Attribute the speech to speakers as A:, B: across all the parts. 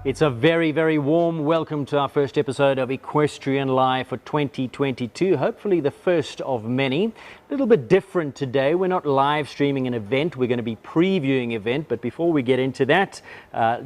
A: It's a very, very warm welcome to our first episode of Equestrian Live for 2022. Hopefully the first of many. A little bit different today. We're not live streaming an event. We're going to be previewing an event. But before we get into that,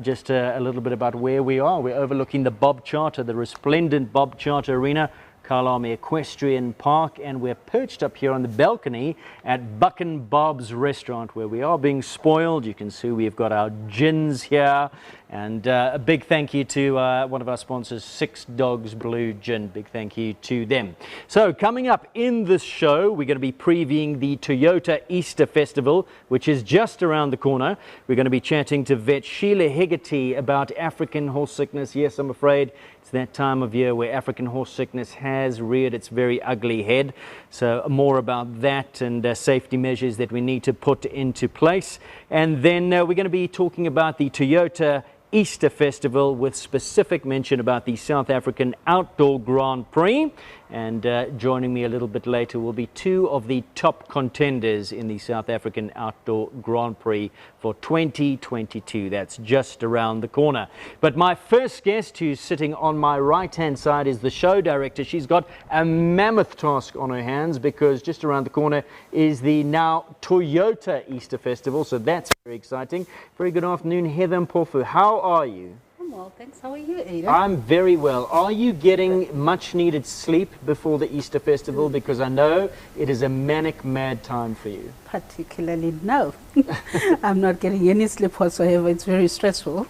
A: just a little bit about where we are. We're overlooking the Bob Charter, the resplendent Bob Charter Arena, Kalame Equestrian Park, and we're perched up here on the balcony at Buck and Bob's restaurant where we are being spoiled. You can see we've got our gins here, and a big thank you to one of our sponsors, Six Dogs Blue Gin. Big thank you to them. So coming up in this show, we're going to be previewing the Toyota Easter Festival, which is just around the corner. We're going to be chatting to vet Sheelagh Higgerty about African horse sickness. Yes, I'm afraid it's that time of year where African horse sickness has reared its very ugly head. So more about that and safety measures that we need to put into place. And then we're going to be talking about the Toyota Easter Festival with specific mention about the South African Outdoor Grand Prix. And joining me a little bit later will be two of the top contenders in the South African Outdoor Grand Prix for 2022. That's just around the corner. But my first guest, who's sitting on my right-hand side, is the show director. She's got a mammoth task on her hands because just around the corner is the now Toyota Easter Festival. So that's very exciting. Very good afternoon, Heather Mpofu. How are you?
B: Well, thanks. How are you, Ada?
A: I'm very well. Are you getting much needed sleep before the Easter Festival? Because I know it is a manic mad time for you.
B: Particularly no. I'm not getting any sleep whatsoever. It's very stressful.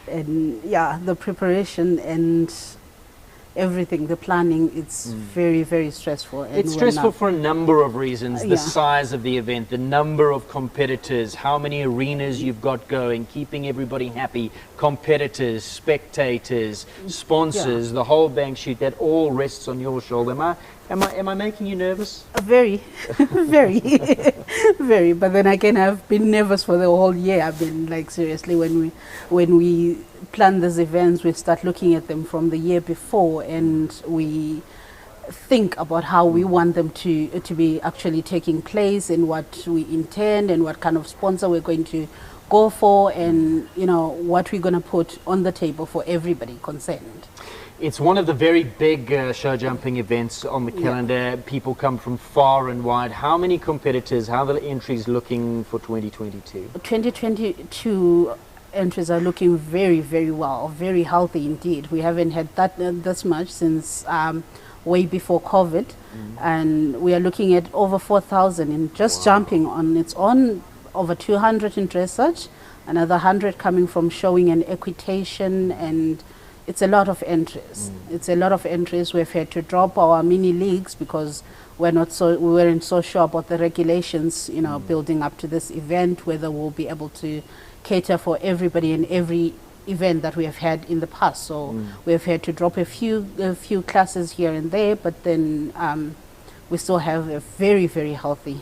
B: And yeah, the preparation and everything, the planning, it's very, very stressful. And
A: it's stressful for a number of reasons. The size of the event, the number of competitors, how many arenas you've got going, keeping everybody happy, competitors, spectators, sponsors, the whole bank sheet, that all rests on your shoulder. Am I making you nervous?
B: Very, very, very. But then again, I've been nervous for the whole year. I've been like, seriously, when we plan these events, we start looking at them from the year before, and we think about how we want them to be actually taking place, and what we intend, and what kind of sponsor we're going to go for, and you know what we're going to put on the table for everybody concerned.
A: It's one of the very big show jumping events on the calendar. People come from far and wide. How many competitors, how are the entries looking for 2022?
B: 2022 entries are looking very, very well, very healthy indeed. We haven't had this much since way before COVID, and we are looking at over 4,000 in just jumping on its own, over 200 in dressage, another 100 coming from showing and equitation, and it's a lot of entries. It's a lot of entries. We've had to drop our mini leagues because we weren't so sure about the regulations, you know, building up to this event, whether we'll be able to cater for everybody in every event that we have had in the past. So we've had to drop a few classes here and there, but then we still have a very, very healthy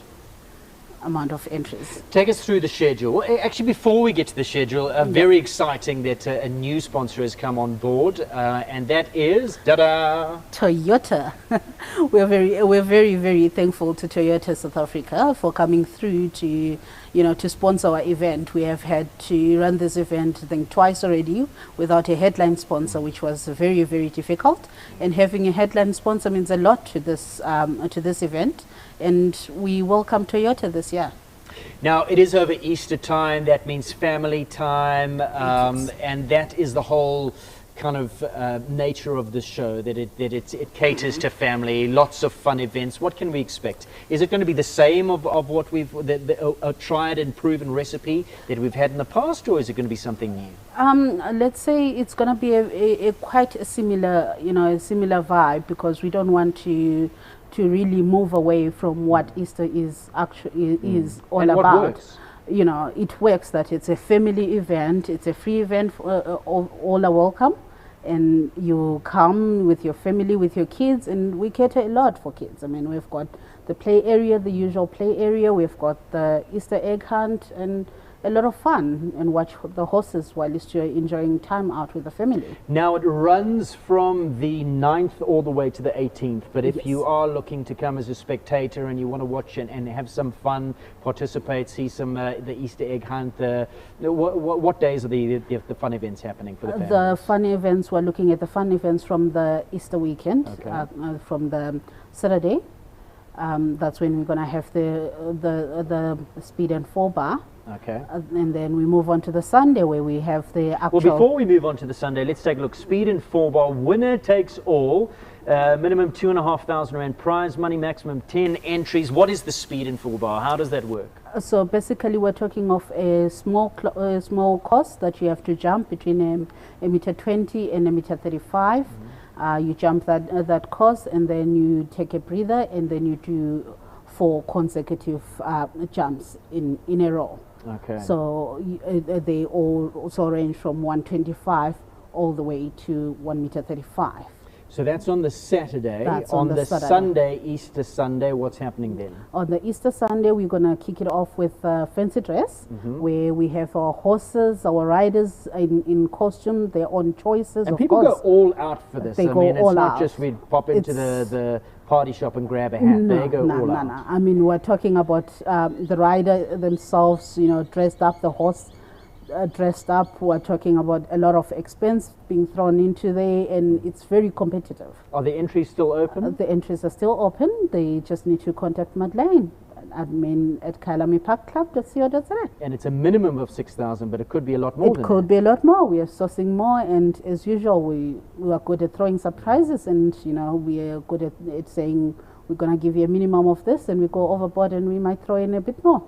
B: amount of entries.
A: Take us through the schedule. Actually, before we get to the schedule, very exciting that a new sponsor has come on board, and that is
B: Toyota. We're very, very thankful to Toyota South Africa for coming through to sponsor our event. We have had to run this event, I think, twice already without a headline sponsor, which was very, very difficult. And having a headline sponsor means a lot to this event. And we welcome Toyota this year.
A: Now, it is over Easter time. That means family time, and that is the whole kind of nature of the show, that it caters to family, lots of fun events. What can we expect? Is it going to be the same of what we've a tried and proven recipe that we've had in the past, or is it going to be something new?
B: Let's say it's going to be a quite a similar vibe, because we don't want to really move away from what Easter is actually is all
A: and
B: about.
A: What works?
B: You know, it works that it's a family event, it's a free event, all are welcome, and you come with your family, with your kids, and we cater a lot for kids. I mean, we've got the play area, the usual play area. We've got the Easter egg hunt and a lot of fun, and watch the horses while you're enjoying time out with the family.
A: Now it runs from the 9th all the way to the 18th, but if
B: Yes.
A: you are looking to come as a spectator and you want to watch and have some fun, participate, see some the Easter egg hunt, what days are the fun events happening for the families?
B: The fun events, we're looking at the fun events from the Easter weekend,
A: Okay.
B: from the Saturday. That's when we're going to have the speed and 4-bar.
A: Okay.
B: And then we move on to the Sunday where we have the actual...
A: Well, before we move on to the Sunday, let's take a look. Speed and 4-bar, winner takes all. Minimum £2,500 prize money, maximum 10 entries. What is the speed and 4-bar? How does that work?
B: So basically we're talking of a small course that you have to jump between a meter 20 and a meter 35. You jump that course, and then you take a breather, and then you do 4 consecutive jumps in a row.
A: Okay.
B: So they all also range from 125 all the way to 1 meter 35.
A: So that's on the Saturday.
B: That's
A: on
B: on
A: the
B: the Saturday.
A: Sunday, Easter Sunday, what's happening then?
B: On the Easter Sunday, we're going to kick it off with fancy dress, where we have our horses, our riders in costume, their own choices.
A: And
B: of
A: people
B: course.
A: go all out for this.
B: They
A: I
B: go
A: mean, it's
B: all
A: not
B: out.
A: just we pop into the party shop and grab a hat. They go all out.
B: No. I mean, we're talking about the rider themselves, dressed up, the horse dressed up. We're talking about a lot of expense being thrown into there, and it's very competitive.
A: Are the entries still open?
B: The entries are still open. They just need to contact Madeleine, admin at kyalamiparkclub.co.za.
A: And it's a minimum of 6,000, but it could be a lot more than
B: It could
A: that.
B: be a lot more. We are sourcing more, and as usual, we are good at throwing surprises, and we are good at saying we're going to give you a minimum of this, and we go overboard, and we might throw in a bit more.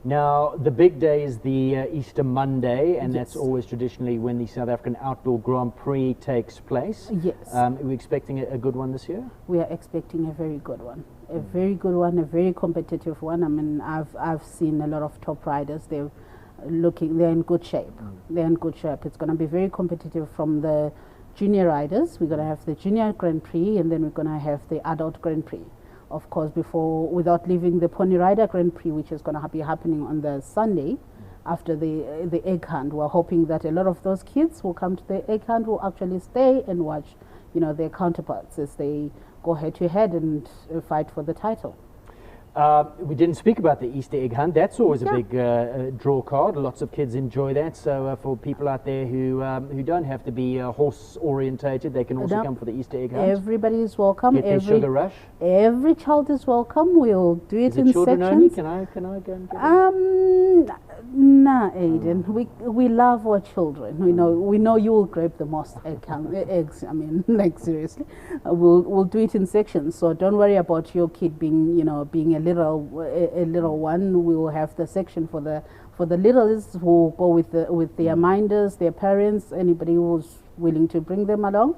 A: Now, the big day is the Easter Monday, and that's
B: Yes.
A: always traditionally when the South African Outdoor Grand Prix takes place.
B: Yes.
A: Are we expecting a good one this year?
B: We are expecting a very good one, a very good one, a very competitive one. I mean, I've seen a lot of top riders. They're in good shape. They're in good shape. It's going to be very competitive from the junior riders. We're going to have the Junior Grand Prix, and then we're going to have the Adult Grand Prix. Of course, without leaving the Pony Rider Grand Prix, which is going to be happening on the Sunday after the egg hunt. We're hoping that a lot of those kids will come to the egg hunt, will actually stay and watch, their counterparts as they go head to head and fight for the title.
A: We didn't speak about the Easter egg hunt. That's always a big draw card. Lots of kids enjoy that. So for people out there who don't have to be horse orientated, they can also come for the Easter egg hunt.
B: Everybody is welcome.
A: Get their sugar rush.
B: Every child is welcome. We'll do it
A: Is
B: in
A: it children
B: sections.
A: only? Can I go and get it?
B: Nah, Aiden. We love our children. We know you will grab the most eggs. I mean, like seriously, we'll do it in sections. So don't worry about your kid being a little one. We will have the section for the littles who will go with their minders, their parents, anybody who's willing to bring them along.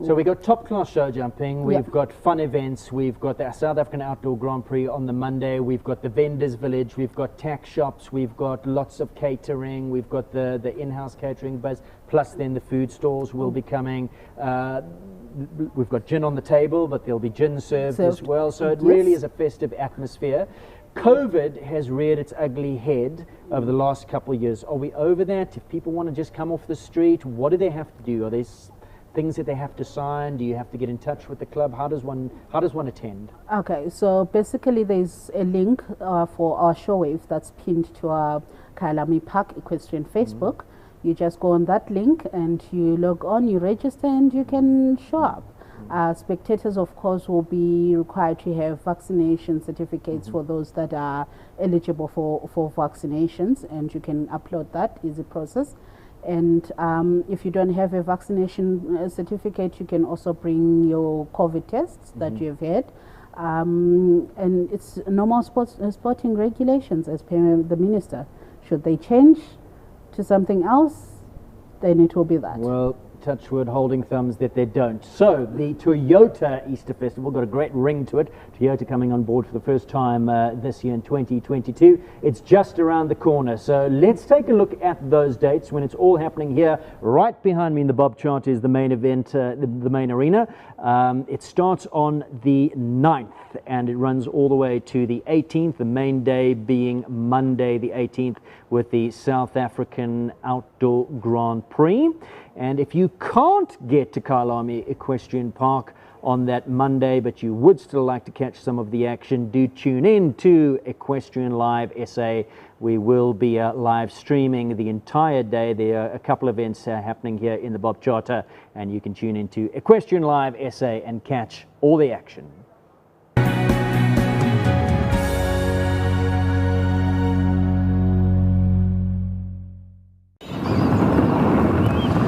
A: So we've got top-class show jumping, we've
B: Yep.
A: got fun events, we've got the South African Outdoor Grand Prix on the Monday, we've got the Vendors Village, we've got tax shops, we've got lots of catering, we've got the in-house catering buzz, plus then the food stores will be coming. We've got gin on the table, but there'll be gin served as well, so it really is a festive atmosphere. COVID has reared its ugly head over the last couple of years. Are we over that? If people want to just come off the street, what do they have to do? Are there things that they have to sign? Do you have to get in touch with the club? How does one attend?
B: Okay, so basically there's a link for our showwave that's pinned to our Kyalami Park Equestrian Facebook. You just go on that link and you log on, you register, and you can show up. Spectators, of course, will be required to have vaccination certificates for those that are eligible for vaccinations, and you can upload that, easy process. And if you don't have a vaccination certificate, you can also bring your COVID tests that you've had. And it's normal sporting regulations as per the minister. Should they change to something else, then it will be that.
A: Well, touchwood, holding thumbs that they don't. So the Toyota Easter Festival got a great ring to it. Toyota coming on board for the first time this year in 2022. It's just around the corner. So let's take a look at those dates when it's all happening here. Right behind me in the Bob chart is the main event, the main arena. It starts on the 9th and it runs all the way to the 18th, the main day being Monday the 18th with the South African Outdoor Grand Prix. And if you can't get to Kyalami Equestrian Park on that Monday, but you would still like to catch some of the action, do tune in to Equestrian Live SA. We will be live streaming the entire day. There are a couple of events happening here in the Bob Charter, and you can tune into Equestrian Live SA and catch all the action.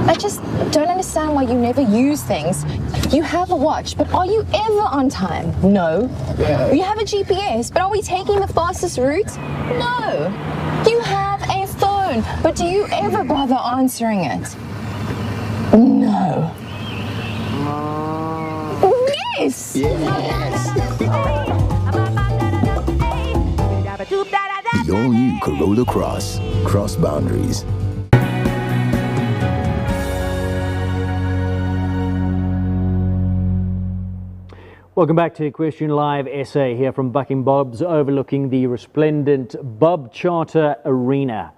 C: I just don't understand why you never use things. You have a watch, but are you ever on time? No. You have a GPS, but are we taking the fastest route? No. You have a phone, but do you ever bother answering it? No. Yes!
D: The all-new Corolla Cross. Cross boundaries.
A: Welcome back to Equestrian Live SA here from Bucking Bob's overlooking the resplendent Bob Charter Arena.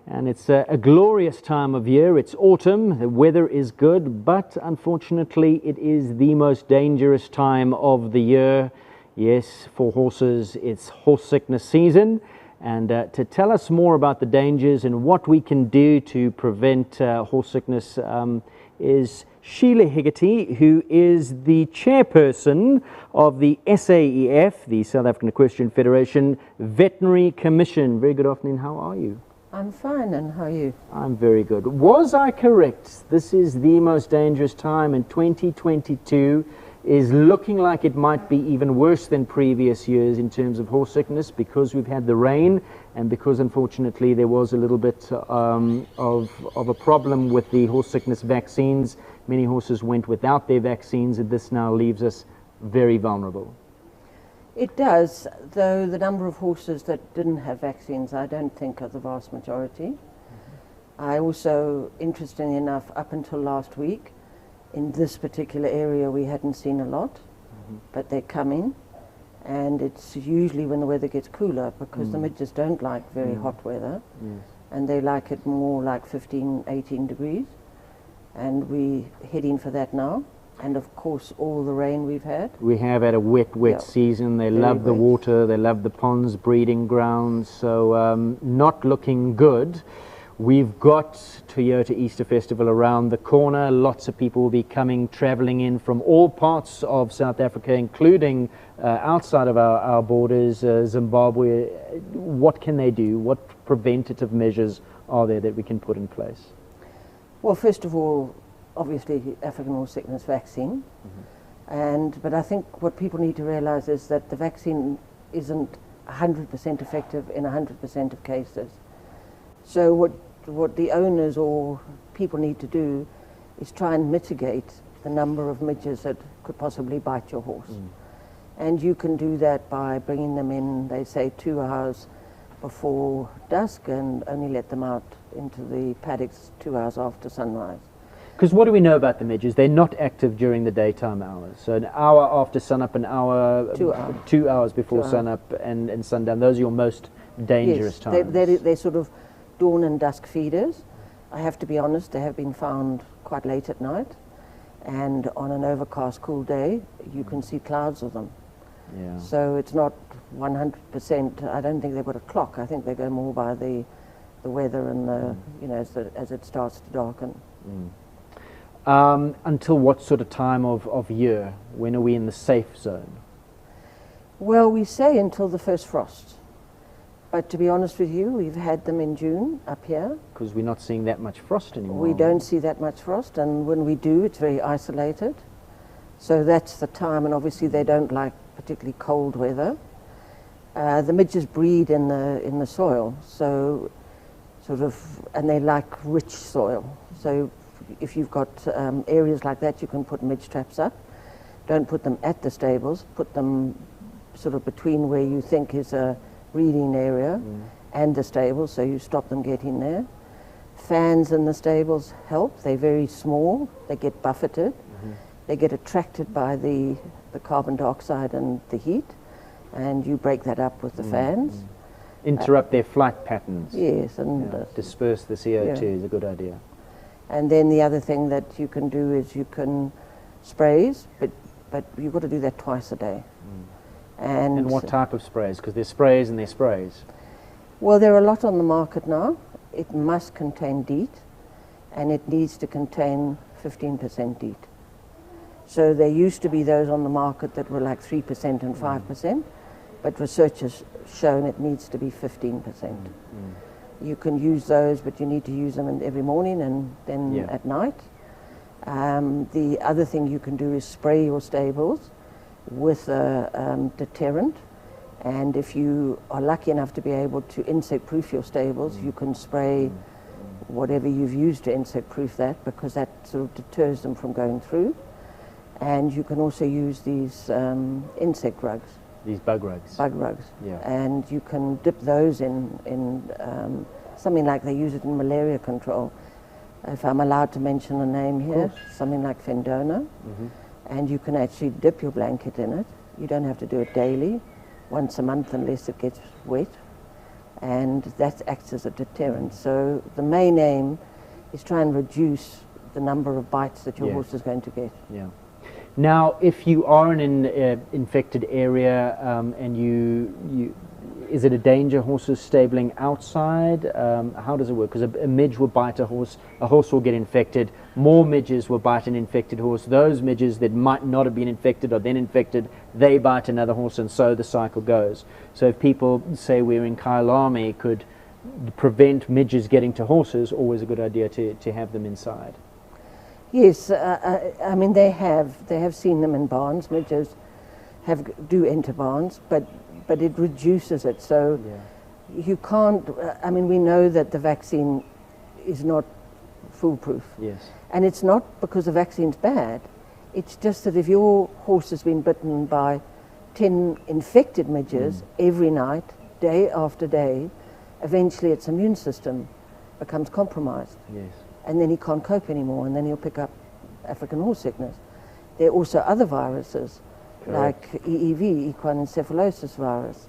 A: And it's a glorious time of year. It's autumn, the weather is good, but unfortunately it is the most dangerous time of the year. Yes, for horses, it's horse sickness season. And to tell us more about the dangers and what we can do to prevent horse sickness is Sheelagh Higgerty, who is the chairperson of the SAEF, the South African Equestrian Federation Veterinary Commission. Very good afternoon. How are you?
E: I'm fine, and how are you?
A: I'm very good. Was I correct? This is the most dangerous time, and 2022 is looking like it might be even worse than previous years in terms of horse sickness because we've had the rain and because unfortunately there was a little bit of a problem with the horse sickness vaccines. Many horses went without their vaccines, and this now leaves us very vulnerable.
E: It does, though the number of horses that didn't have vaccines I don't think are the vast majority. I also, interestingly enough, up until last week, in this particular area we hadn't seen a lot, but they're coming, and it's usually when the weather gets cooler because the midges don't like very hot weather, and they like it more like 15, 18 degrees, and we're heading for that now. And of course all the rain we've had. We have had a wet
A: season. They love the water, they love the ponds, breeding grounds, so not looking good. We've got Toyota Easter Festival around the corner. Lots of people will be traveling in from all parts of South Africa, including outside of our borders, Zimbabwe. What can they do? What preventative measures are there that we can put in place?
E: Well, first of all, obviously African horse sickness vaccine, but I think what people need to realize is that the vaccine isn't 100% effective in 100% of cases. So what the owners or people need to do is try and mitigate the number of midges that could possibly bite your horse. And you can do that by bringing them in, they say 2 hours before dusk, and only let them out into the paddocks 2 hours after sunrise.
A: Because what do we know about the midges? They're not active during the daytime hours. So an hour after sunup, an hour, 2 hours before sunup and sundown. Those are your most dangerous times.
E: They're sort of dawn and dusk feeders. I have to be honest, they have been found quite late at night. And on an overcast, cool day, you can see clouds of them.
A: Yeah.
E: So it's not 100%. I don't think they've got a clock. I think they go more by the weather and the, you know, as it starts to darken.
A: Until what sort of time of year? When are we in the safe zone?
E: Well, we say until the first frost. But to be honest with you, we've had them in June up here.
A: Because we're not seeing that much frost anymore.
E: We don't see that much frost, and when we do, it's very isolated. So that's the time, and obviously they don't like particularly cold weather. The midges breed in the soil, so sort of, and they like rich soil. So if you've got areas like that, you can put midge traps up. Don't put them at the stables, put them sort of between where you think is a breeding area and the stables, so you stop them getting there. Fans in the stables help. They're very small, they get buffeted, they get attracted by the carbon dioxide and the heat, and you break that up with the fans.
A: Interrupt their flight patterns.
E: Yes, and
A: Disperse the CO2 is a good idea.
E: and then the other thing that you can do is you can sprays, but you've got to do that twice a day.
A: And what type of sprays? Because there's sprays and there's sprays.
E: Well, there are a lot on the market now. It must contain DEET, and it needs to contain 15% DEET. So there used to be those on the market that were like 3% and 5%, but research has shown it needs to be 15%. You can use those, but you need to use them every morning and then at night. The other thing you can do is spray your stables with a deterrent, and if you are lucky enough to be able to insect proof your stables, you can spray whatever you've used to insect proof that, because that sort of deters them from going through. And you can also use these insect rugs.
A: These bug rugs.
E: Bug rugs.
A: Yeah.
E: And you can dip those in something like they use it in malaria control. If I'm allowed to mention a name here, something like Fendona. And you can actually dip your blanket in it. You don't have to do it daily, once a month unless it gets wet. And that acts as a deterrent. So the main aim is try and reduce the number of bites that your horse is going to get.
A: Yeah. Now, if you are in an infected area and is it a danger horses stabling outside? How does it work? Because a midge will bite a horse will get infected, more midges will bite an infected horse, those midges that might not have been infected are then infected, they bite another horse, and so the cycle goes. So if people say we're in Kyalami could prevent midges getting to horses, always a good idea to have them inside.
E: Yes, I mean they have seen them in barns. Midges do enter barns, but it reduces it. So you can't. I mean, we know that the vaccine is not foolproof.
A: Yes.
E: And it's not because the vaccine's bad. It's just that if your horse has been bitten by 10 infected midges every night, day after day, eventually its immune system becomes compromised.
A: Yes.
E: And then he can't cope anymore, and then he'll pick up African horse sickness. There are also other viruses, like EEV, equine encephalosis virus.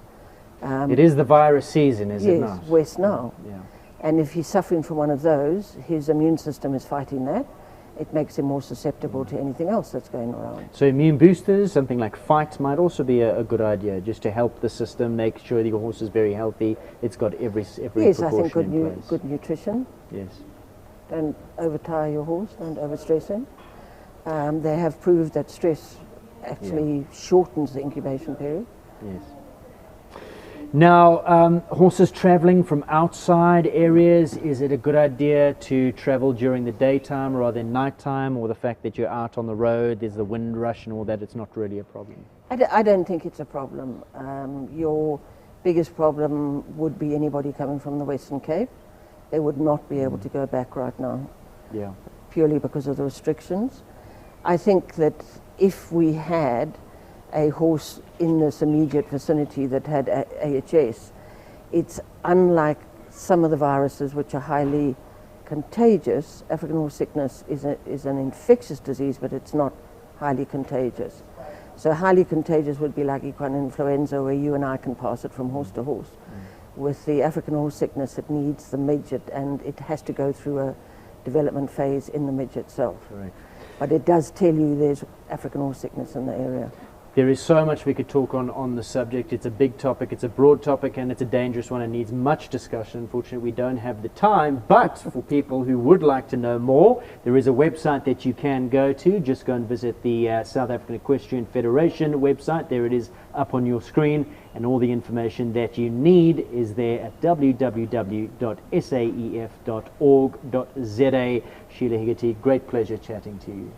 A: It is the virus season, is it not?
E: Yes, West Nile.
A: Yeah.
E: And if he's suffering from one of those, his immune system is fighting that. It makes him more susceptible to anything else that's going around.
A: So immune boosters, something like fight, might also be a good idea, just to help the system, make sure that your horse is very healthy. It's got every
E: yes,
A: precaution
E: I think
A: in place.
E: good nutrition.
A: Yes.
E: Don't overtire your horse, don't overstress him. They have proved that stress actually shortens the incubation period.
A: Yes. Now, horses traveling from outside areas, is it a good idea to travel during the daytime rather than nighttime, or the fact that you're out on the road, there's the wind rush and all that, it's not really a problem?
E: I don't think it's a problem. Your biggest problem would be anybody coming from the Western Cape. They would not be able to go back right now.
A: Yeah.
E: Purely because of the restrictions. I think that if we had a horse in this immediate vicinity that had AHS, it's unlike some of the viruses which are highly contagious. African horse sickness is an infectious disease, but it's not highly contagious. So highly contagious would be like equine influenza, where you and I can pass it from horse to horse. With the African horse sickness, it needs the midget, and it has to go through a development phase in the midget itself.
A: Correct.
E: But it does tell you there's African horse sickness in the area.
A: There is so much we could talk on the subject. It's a big topic, it's a broad topic, and it's a dangerous one. It needs much discussion. Unfortunately, we don't have the time, but for people who would like to know more, there is a website that you can go to. Just go and visit the South African Equestrian Federation website. There it is up on your screen, and all the information that you need is there at www.saef.org.za. Sheelagh Higgerty, great pleasure chatting to you.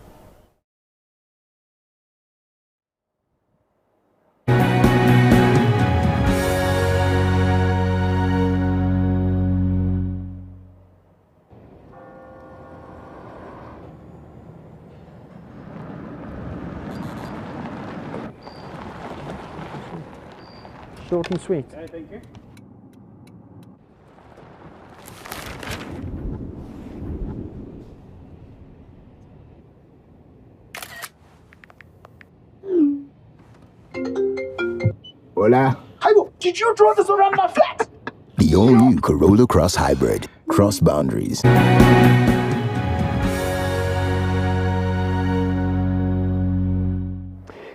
A: Short and sweet.
F: Okay, thank you.
D: Hola.
F: Higo, did you draw this around my flat?
D: The all-new Corolla Cross Hybrid. Cross boundaries.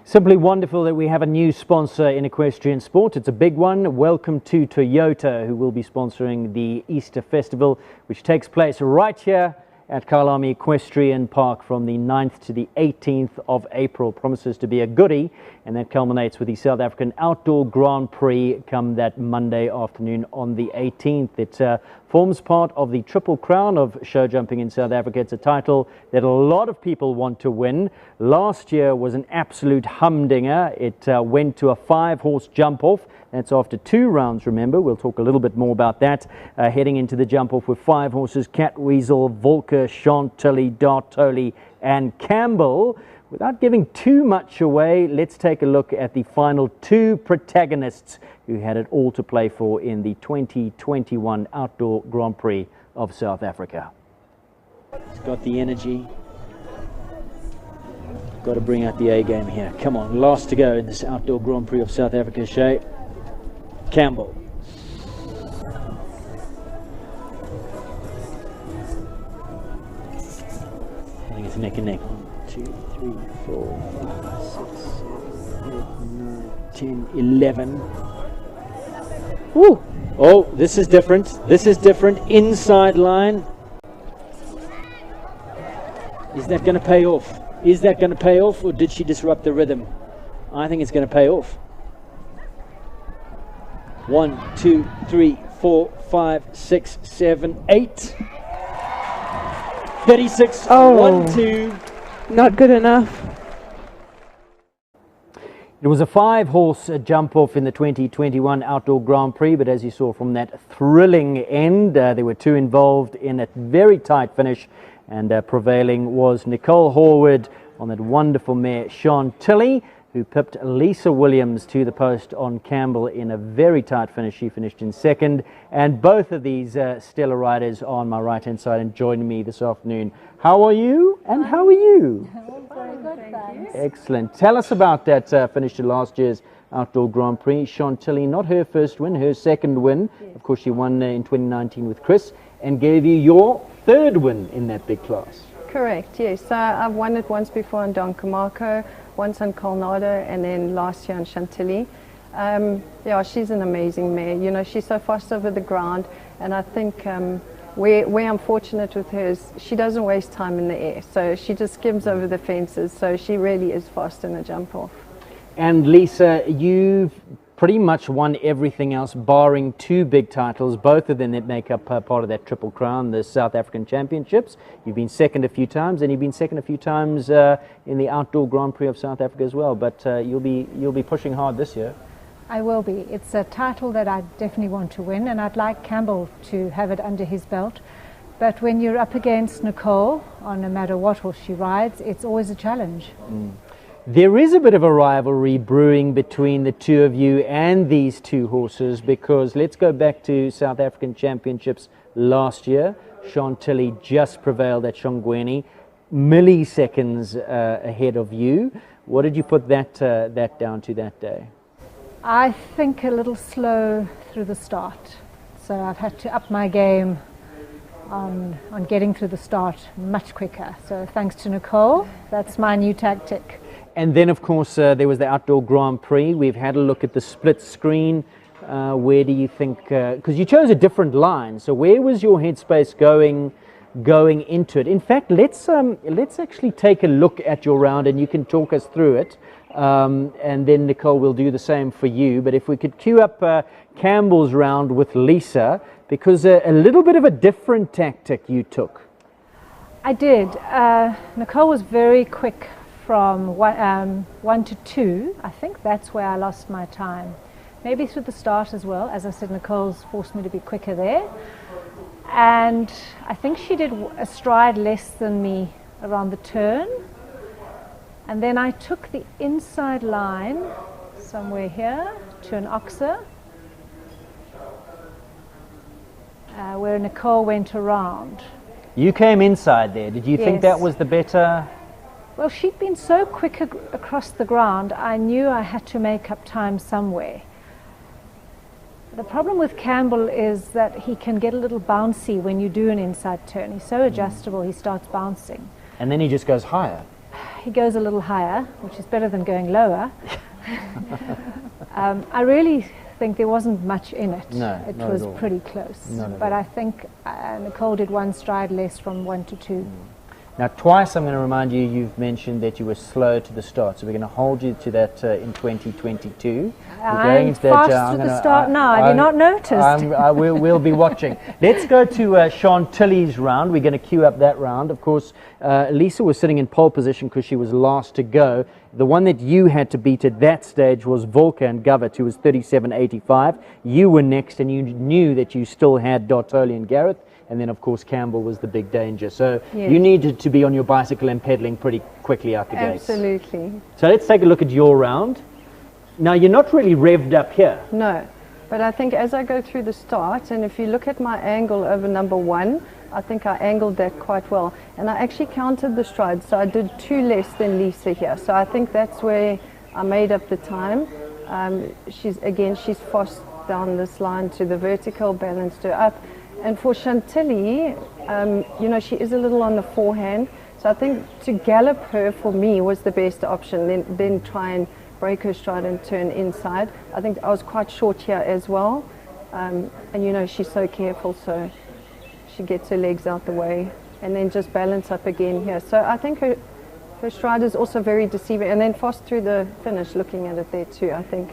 A: Simply wonderful that we have a new sponsor in equestrian sport. It's a big one. Welcome to Toyota, who will be sponsoring the Easter Festival, which takes place right here at Kyalami Equestrian Park from the 9th to the 18th of April. Promises to be a goodie, and that culminates with the South African Outdoor Grand Prix come that Monday afternoon on the 18th. It forms part of the Triple Crown of show jumping in South Africa. It's a title that a lot of people want to win. Last year was an absolute humdinger. It went to a 5-horse jump off. That's after 2 rounds, remember. We'll talk a little bit more about that. Heading into the jump-off with 5 horses, Catweasel, Volker, Chantilly, Dartoli and Campbell. Without giving too much away, let's take a look at the final 2 protagonists who had it all to play for in the 2021 Outdoor Grand Prix of South Africa. He's got the energy. Got to bring out the A game here. Come on, last to go in this Outdoor Grand Prix of South Africa, Shay. Campbell. I think it's neck and neck. 1, 2, 3, 4, 5, 6, 7, 8, 9, 10, 11. Woo! Oh, this is different. This is different. Inside line. Is that going to pay off? Is that going to pay off, or did she disrupt the rhythm? I think it's going to pay off. 1, 2, 3, 4, 5, 6, 7, 8. 36,
G: Oh.
A: 1, 2.
G: Not good enough.
A: It was a 5-horse jump off in the 2021 Outdoor Grand Prix, but as you saw from that thrilling end, there were 2 involved in a very tight finish, and prevailing was Nicole Horwood on that wonderful mare Chantilly, who pipped Lisa Williams to the post on Campbell in a very tight finish. She finished in 2nd, and both of these stellar riders are on my right hand side and joining me this afternoon. How are you, and how are you?
H: Very good, thanks.
A: Excellent. Tell us about that finish to last year's Outdoor Grand Prix. Chantilly, not her first win, her 2nd win. Yes. Of course, she won in 2019 with Chris and gave you your 3rd win in that big class.
H: Correct, yes. I've won it once before on Don Camargo, once on Colnado, and then last year on Chantilly. Yeah, she's an amazing mare. You know, she's so fast over the ground, and I think where I'm fortunate with her is she doesn't waste time in the air. So she just skims over the fences, so she really is fast in a jump off.
A: And Lisa, you've pretty much won everything else, barring 2 big titles, both of them that make up part of that Triple Crown, the South African Championships. You've been 2nd a few times, and you've been 2nd a few times in the Outdoor Grand Prix of South Africa as well. But you'll be pushing hard this year.
I: I will be. It's a title that I definitely want to win, and I'd like Campbell to have it under his belt. But when you're up against Nicole, on no matter what horse she rides, it's always a challenge.
A: There is a bit of a rivalry brewing between the 2 of you and these 2 horses, because let's go back to South African Championships last year. Chantilly just prevailed at Shongweni, milliseconds ahead of you. What did you put that down to that day?
I: I think a little slow through the start. So I've had to up my game on getting through the start much quicker. So thanks to Nicole, that's my new tactic.
A: And then, of course, there was the Outdoor Grand Prix. We've had a look at the split screen. Where do you think, because you chose a different line, so where was your headspace going into it? In fact, let's actually take a look at your round, and you can talk us through it. And then Nicole will do the same for you. But if we could cue up Campbell's round with Lisa, because a little bit of a different tactic you took.
I: I did. Nicole was very quick from 1 to 2. I think that's where I lost my time. Maybe through the start as well. As I said, Nicole's forced me to be quicker there. And I think she did a stride less than me around the turn. And then I took the inside line somewhere here to an oxer, where Nicole went around.
A: You came inside there. Did you think that was the better?
I: Well, she'd been so quick across the ground, I knew I had to make up time somewhere. The problem with Campbell is that he can get a little bouncy when you do an inside turn. He's so adjustable, he starts bouncing.
A: And then he just goes higher.
I: He goes a little higher, which is better than going lower. I really think there wasn't much in it.
A: No,
I: it
A: not
I: was
A: at all.
I: pretty close.
A: Not at
I: but
A: all.
I: I think Nicole did one stride less from 1 to 2.
A: Now, twice I'm going to remind you, you've mentioned that you were slow to the start, so we're going to hold you to that in 2022.
I: I'm fast to the start now. Have you not noticed?
A: We'll be watching. Let's go to Chantilly's round. We're going to queue up that round. Of course, Lisa was sitting in pole position because she was last to go. The one that you had to beat at that stage was Volker and Govert, who was 37.85. You were next, and you knew that you still had Dartoli and Gareth. And then, of course, Campbell was the big danger. So
H: Yes.
A: you needed to be on your bicycle and pedaling pretty quickly out the gates.
H: Absolutely.
A: So let's take a look at your round. Now, you're not really revved up here.
H: No, but I think as I go through the start, and if you look at my angle over number 1, I think I angled that quite well. And I actually counted the strides, so I did 2 less than Lisa here. So I think that's where I made up the time. She's fast down this line to the vertical, balanced her up. And for Chantilly, she is a little on the forehand. So I think to gallop her for me was the best option, then try and break her stride and turn inside. I think I was quite short here as well. And she's so careful, so she gets her legs out the way and then just balance up again here. So I think her stride is also very deceiving. And then fast through the finish, looking at it there too, I think,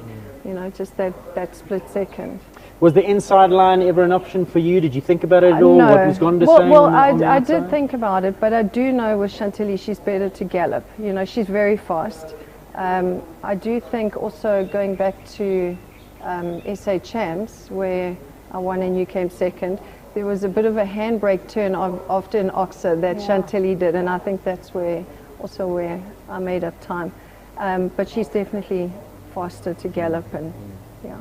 H: just that split second.
A: Was the inside line ever an option for you? Did you think about it at all?
H: No.
A: What was Gonda saying?
H: Well,
A: on the
H: I
A: outside?
H: did think about it, but I do know with Chantilly she's better to gallop. She's very fast. I do think also going back to SA Champs, where I won and you came second, there was a bit of a handbrake turn after an oxer that Chantilly did, and I think that's where I made up time. But she's definitely faster to gallop, and yeah.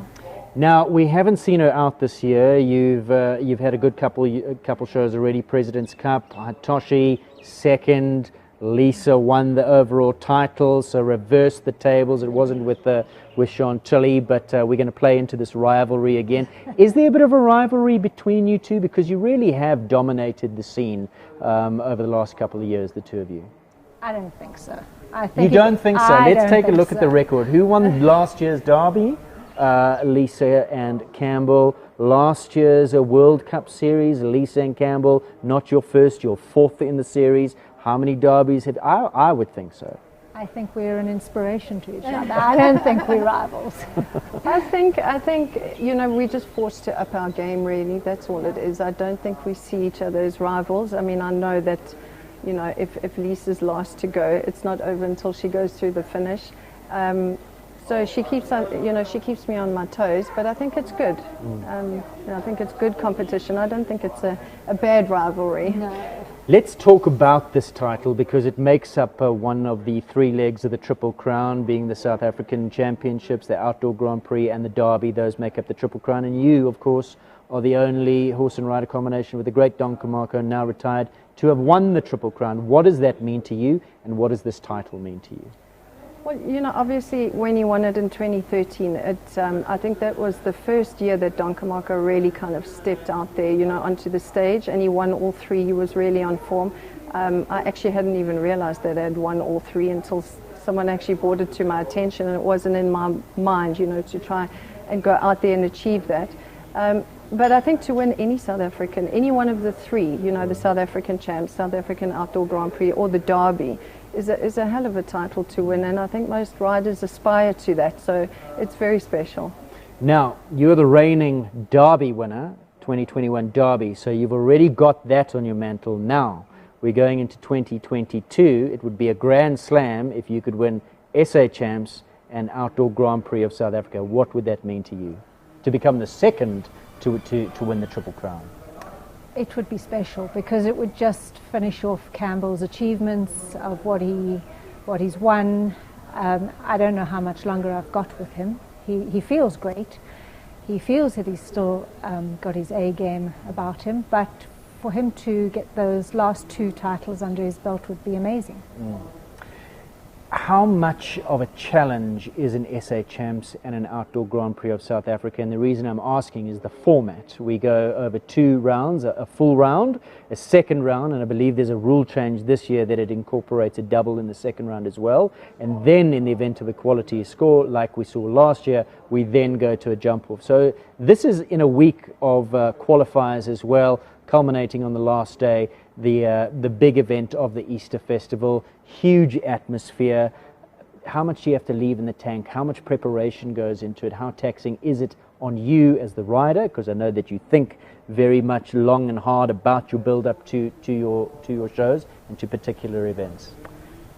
A: Now, we haven't seen her out this year. You've had a good couple shows already. President's Cup, Toshi second, Lisa won the overall title, so reversed the tables. It wasn't with Chantilly, but we're going to play into this rivalry again. Is there a bit of a rivalry between you two? Because you really have dominated the scene over the last couple of years, the two of you.
I: I don't think so.
A: You don't think so? Let's take a look at the record. Who won last year's derby? Lisa and Campbell. Last year's World Cup series, Lisa and Campbell, not your first, your fourth in the series. How many derbies have I would think so.
I: I think we're an inspiration to each other. I don't think we're rivals.
H: I think we're just forced to up our game, really. That's all it is. I don't think we see each other as rivals. I mean, I know that if Lisa's last to go, it's not over until she goes through the finish. So she keeps me on my toes, but I think it's good. I think it's good competition. I don't think it's a bad rivalry.
I: No.
A: Let's talk about this title, because it makes up one of the 3 legs of the Triple Crown, being the South African Championships, the Outdoor Grand Prix and the Derby. Those make up the Triple Crown, and you, of course, are the only horse and rider combination with the great Don Camarco, now retired, to have won the Triple Crown. What does that mean to you, and what does this title mean to you?
H: Well, obviously when he won it in 2013, I think that was the first year that Don Camarco really kind of stepped out there, onto the stage, and he won all 3. He was really on form. I actually hadn't even realized that I'd won all 3 until someone actually brought it to my attention, and it wasn't in my mind, to try and go out there and achieve that. But I think to win any one of the 3, the South African Champs, South African Outdoor Grand Prix, or the Derby, is a hell of a title to win, and I think most riders aspire to that, so it's very special.
A: Now, you're the reigning Derby winner, 2021 Derby, so you've already got that on your mantle. Now, we're going into 2022. It would be a grand slam if you could win SA Champs and Outdoor Grand Prix of South Africa. What would that mean to you, to become the second to win the Triple Crown?
I: It would be special, because it would just finish off Campbell's achievements of what he's won. I don't know how much longer I've got with him. He feels great. He feels that he's still got his A game about him, but for him to get those last 2 titles under his belt would be amazing.
A: Now, you're the reigning Derby winner, 2021 Derby, so you've already got that on your mantle. Now, we're going into 2022. It would be a grand slam if you could win SA Champs and Outdoor Grand Prix of South Africa. What would that mean to you, to become the second to win the Triple Crown?
I: It would be special, because it would just finish off Campbell's achievements of what he's won. I don't know how much longer I've got with him. He feels great. He feels that he's still got his A game about him, but for him to get those last 2 titles under his belt would be amazing.
A: How much of a challenge is an SA Champs and an Outdoor Grand Prix of South Africa? And the reason I'm asking is the format. We go over 2 rounds, a full round, a second round, and I believe there's a rule change this year that it incorporates a double in the second round as well. And then in the event of a quality score, like we saw last year, we then go to a jump off. So this is in a week of qualifiers as well, culminating on the last day, the big event of the Easter Festival. Huge atmosphere. How much do you have to leave in the tank? How much preparation goes into it? How taxing is it on you as the rider? Because I know that you think very much long and hard about your build up to your shows and to particular events.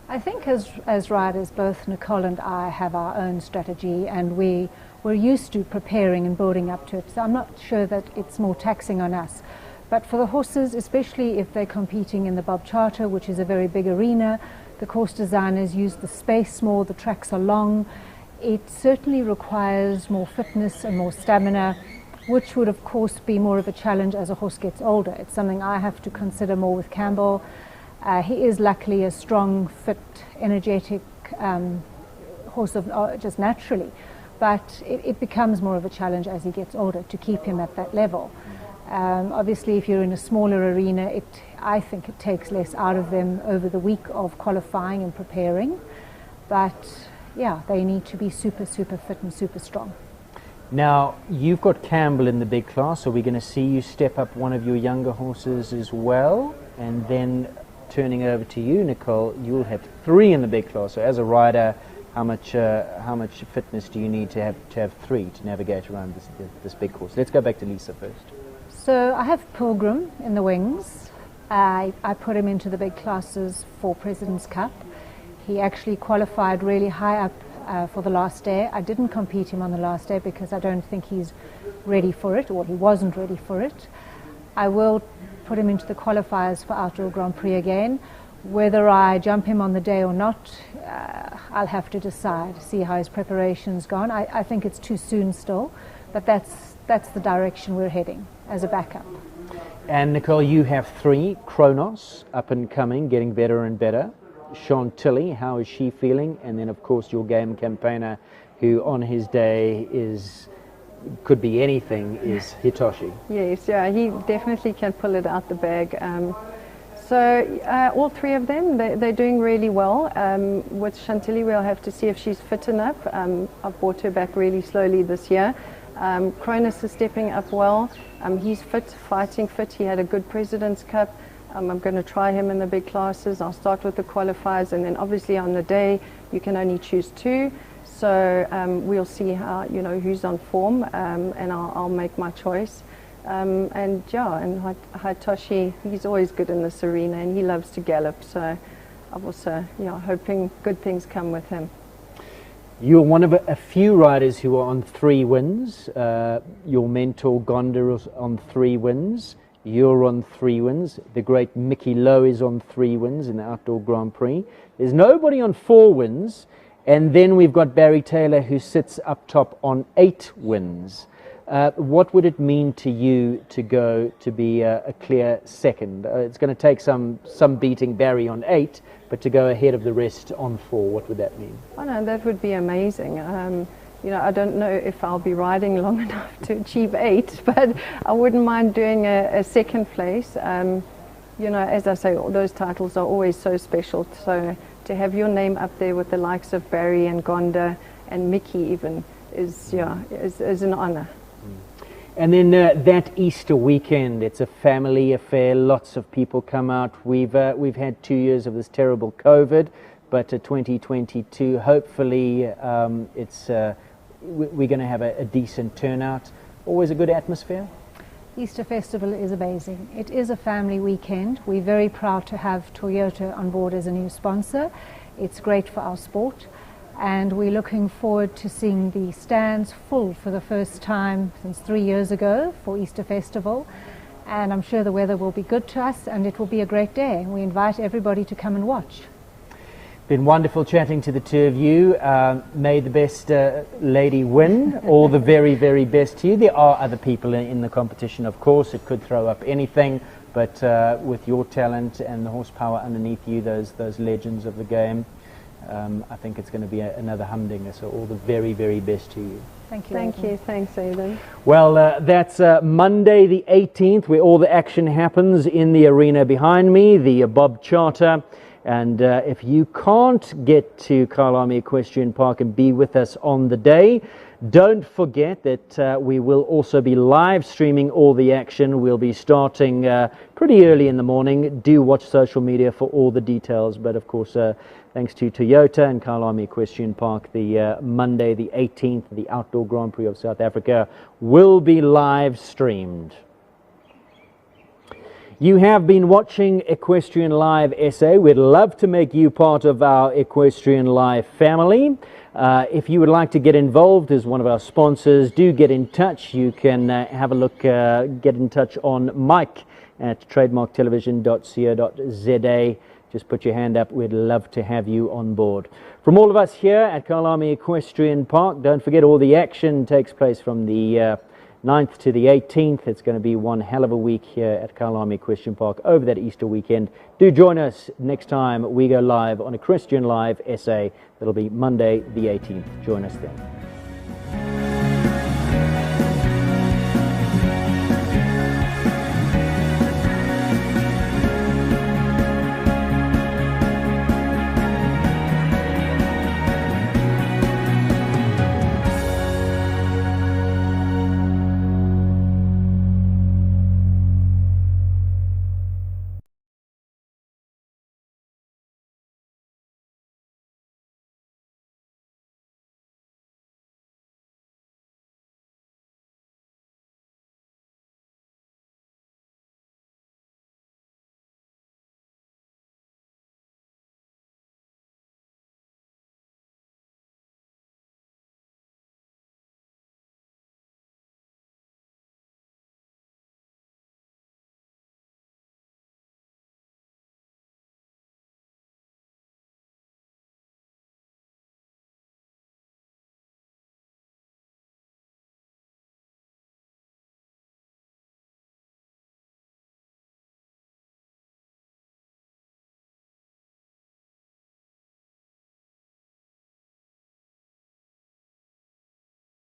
I: I think as riders, both Nicole and I have our own strategy, and we're used to preparing and building up to it. So I'm not sure that it's more taxing on us. But for the horses, especially if they're competing in the Bob Charter, which is a very big arena, the course designers use the space more, the tracks are long. It certainly requires more fitness and more stamina, which would of course be more of a challenge as a horse gets older. It's something I have to consider more with Campbell. He is luckily a strong, fit, energetic horse just naturally, but it becomes more of a challenge as he gets older to keep him at that level. Obviously, if you're in a smaller arena, I think it takes less out of them over the week of qualifying and preparing. But yeah, they need to be super, super fit and super strong.
A: Now, you've got Campbell in the big class. Are we going to see you step up one of your younger horses as well? And then turning over to you, Nicole, you'll have 3 in the big class. So as a rider, how much fitness do you need to have 3 to navigate around this big course? Let's go back to Lisa first.
I: So I have Pilgrim in the wings. I put him into the big classes for President's Cup. He actually qualified really high up for the last day. I didn't compete him on the last day because I don't think he's ready for it, or he wasn't ready for it. I will put him into the qualifiers for Outdoor Grand Prix again. Whether I jump him on the day or not, I'll have to decide, see how his preparation's gone. I think it's too soon still, but that's the direction we're heading as a backup.
A: And Nicole, you have 3. Kronos, up and coming, getting better and better. Chantilly, how is she feeling? And then of course your game campaigner, who on his day could be anything, is Hitoshi.
H: Yes, yeah, he definitely can pull it out the bag. So all 3 of them, they're doing really well. With Chantilly, we'll have to see if she's fit enough. I've brought her back really slowly this year. Cronus is stepping up well. He's fit, fighting fit. He had a good President's Cup. I'm going to try him in the big classes. I'll start with the qualifiers, and then obviously on the day you can only choose 2. So we'll see how, who's on form, and I'll make my choice. And Hitoshi, he's always good in this arena, and he loves to gallop. So I'm also hoping good things come with him.
A: You're one of a few riders who are on 3 wins. Your mentor Gonda is on 3 wins. You're on 3 wins. The great Mickey Lowe is on 3 wins in the Outdoor Grand Prix. There's nobody on 4 wins. And then we've got Barry Taylor, who sits up top on 8 wins. What would it mean to you to go to be a clear second? It's going to take some beating Barry on 8, but to go ahead of the rest on 4, what would that mean?
H: Oh no, that would be amazing. I don't know if I'll be riding long enough to achieve 8, but I wouldn't mind doing a second place. As I say, those titles are always so special. So to have your name up there with the likes of Barry and Gonda and Mickey even is an honor.
A: And then that Easter weekend, it's a family affair. Lots of people come out. We've had 2 years of this terrible COVID, but 2022, hopefully, we're going to have a decent turnout. Always a good atmosphere.
I: Easter Festival is amazing. It is a family weekend. We're very proud to have Toyota on board as a new sponsor. It's great for our sport. And we're looking forward to seeing the stands full for the first time since 3 years ago for Easter Festival. And I'm sure the weather will be good to us, and it will be a great day. We invite everybody to come and watch.
A: Been wonderful chatting to the 2 of you. May the best lady win. All the very, very best to you. There are other people in the competition, of course. It could throw up anything, but with your talent and the horsepower underneath you, those legends of the game, I think it's going to be another humdinger, so all the very, very best to you.
I: Thank you.
H: Thank you. Thanks, Aidan.
A: Well, that's Monday the 18th, where all the action happens in the arena behind me, the Bob Charter. And if you can't get to Kyalami Equestrian Park and be with us on the day, don't forget that we will also be live streaming all the action. We'll be starting pretty early in the morning. Do watch social media for all the details. But of course, thanks to Toyota and Kyalami Equestrian Park, the Monday the 18th, the Outdoor Grand Prix of South Africa will be live streamed. You have been watching Equestrian Live SA. We'd love to make you part of our Equestrian Live family. If you would like to get involved as one of our sponsors, do get in touch. You can have a look, get in touch on Mike at trademarktelevision.co.za. Just put your hand up. We'd love to have you on board. From all of us here at Kyalami Equestrian Park, don't forget all the action takes place from the 9th to the 18th. It's going to be one hell of a week here at Kyalami Equestrian Park over that Easter weekend. Do join us next time we go live on Equestrian Live SA. That'll be Monday the 18th. Join us then.